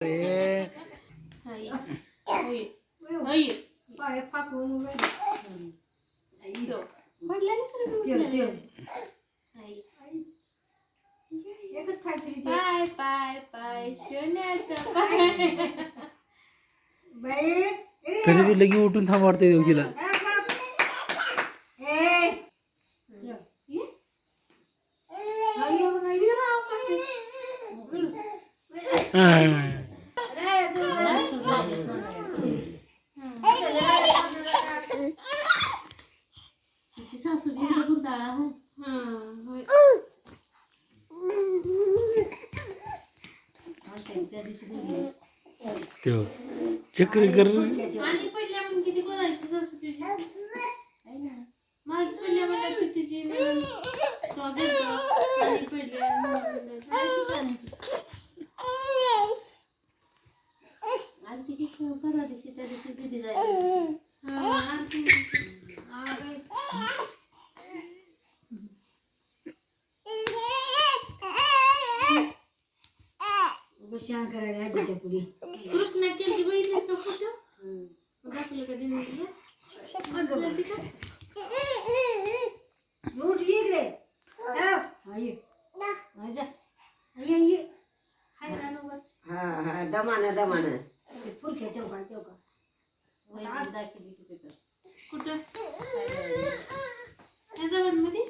पाय पाय पाय शोन्याचा पाय तरी बी लगी उठून थांब वाटते देवकीला. सासू बी गुंडाळा हो. चक्री कर आणि पडल्या पण किती बोलायची सासू तुझी मागे पडल्या म्हणलं की तुझी तो देतो आणि पडल्या आज किती करा दिवशी त्या दिवशी दिदी जायची शान करायला आजीच्या पुढे कृष्णा केली बघितलं तो फोटो दाखवलं कधी म्हणजे उठ इकडे दमाना दमाना पुरख्या चौका चौका कुठं हैदराबादमध्ये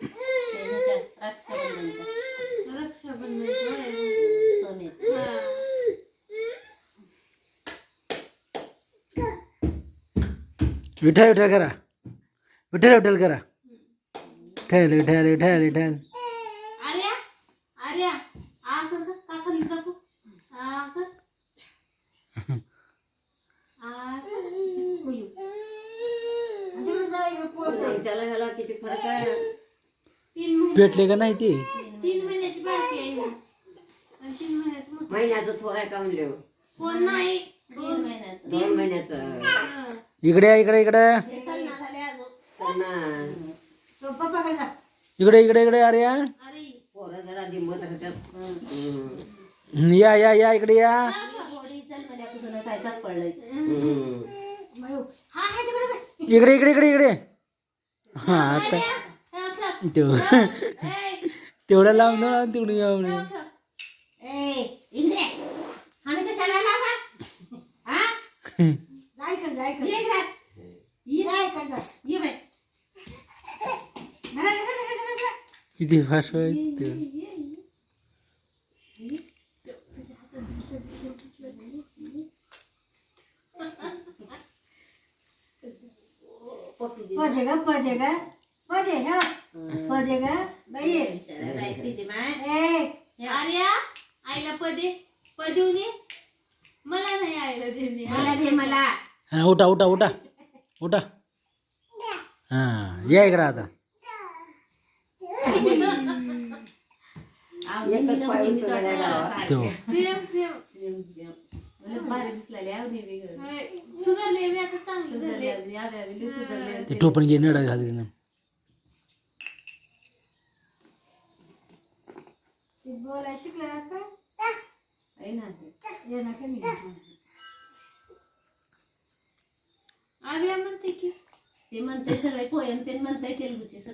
रक्षाबंधन विठ्ठल विठ्ठल करा. विठ्ठल विठ्ठल करा. विठ्ठल विठ्ठल विठ्ठल विठ्ठल. आर्या आर्या आ कर काका दाखव आ कर त्याला ह्याला किती फरक आहे. 3 महिने पेटले का नाही ते 3 महिन्याची बारकी आहे आणि 3 महिन्याचं मोठं. महिन्याचं थोडा का म्हणलं कोण नाही 2 महिन्याचं 2 महिन्याचं इकडे या, इकडे इकडे पप्पाकडे जा इकडे इकडे इकडे अरे या अरे पोरं जरा दिमत राहतात. या या या इकडे या. हा आहे तिकडे इकडे इकडे इकडे इकडे. हा आता तेवढं लावून लावून तिकडे येऊन इकडे आणि कशाला लावा हा जाय कर जाय कर ये जाय कर जा ये बाई किती फास्ट आहे. पदेगा पदेगा पदे हा पदेगा बाई आर्या आईला पदे पदू दे मला नाही आईला दे मला दे मला हा उठा उठा उठा उठा. हा या इकडे आता. एकच पाय उचलायला तो सेम सेम भारी दिसलेले सुधारले मी आता चांगलं सुधारले ते टोपण घे नडा घाल ना. बोलायला शिकला आता आहे ना ये ना कमी आर्या म्हणते की ते म्हणते सगळे पोयम ते म्हणते तेलुगूचे सगळे